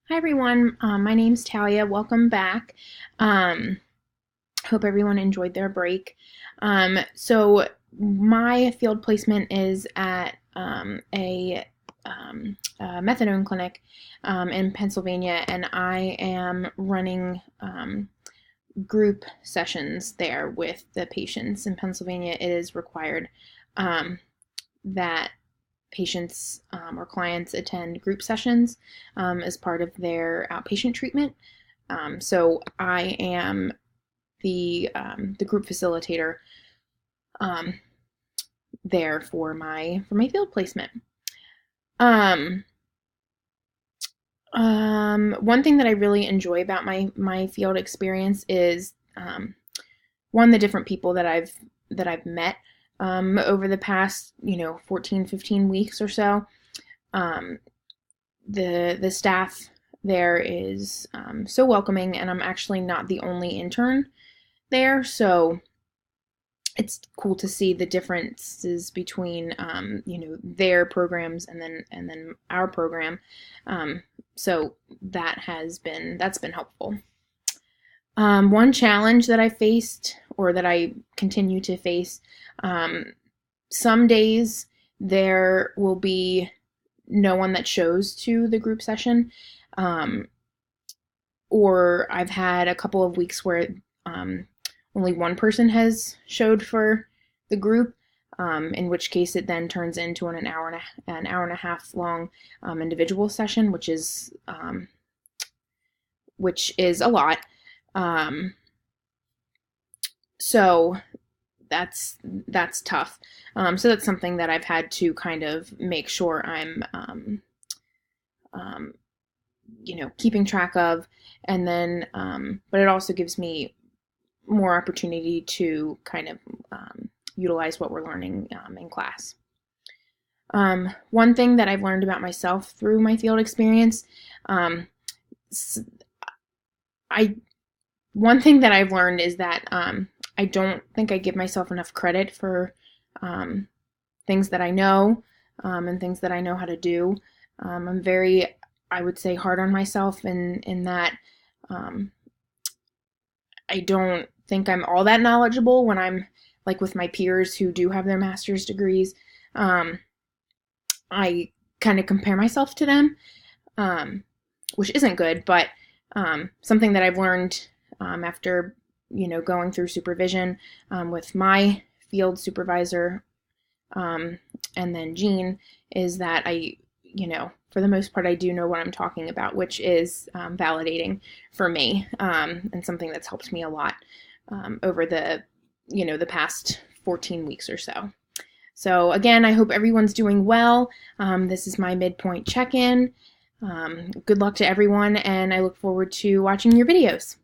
Hi everyone, my name's Talia. Welcome back. Hope everyone enjoyed their break. So my field placement is at a methadone clinic in Pennsylvania, and I am running group sessions there with the patients. In Pennsylvania, it is required that patients or clients attend group sessions as part of their outpatient treatment. So I am the group facilitator there for my field placement. One thing that I really enjoy about my field experience is one, the different people that I've met over the past 14, 15 weeks or so. The staff there is so welcoming, and I'm actually not the only intern there, so it's cool to see the differences between their programs and then our program. So that's been helpful. One challenge that I faced, or that I continue to face, some days there will be no one that shows to the group session, or I've had a couple of weeks where only one person has showed for the group, in which case it then turns into an hour and a half long individual session, which is a lot. So that's tough. So that's something that I've had to kind of make sure I'm keeping track of, and then but it also gives me more opportunity to kind of utilize what we're learning in class. One thing that I've learned about myself through my field experience, one thing that I've learned is that I don't think I give myself enough credit for things that I know and things that I know how to do. I'm very, I would say, hard on myself in that I don't think I'm all that knowledgeable when I'm like with my peers who do have their master's degrees. I kind of compare myself to them, which isn't good, but something that I've learned after going through supervision with my field supervisor and then Jean, is that for the most part, I do know what I'm talking about, which is validating for me, and something that's helped me a lot over the past 14 weeks or so. So again, I hope everyone's doing well. This is my midpoint check-in. Good luck to everyone, and I look forward to watching your videos.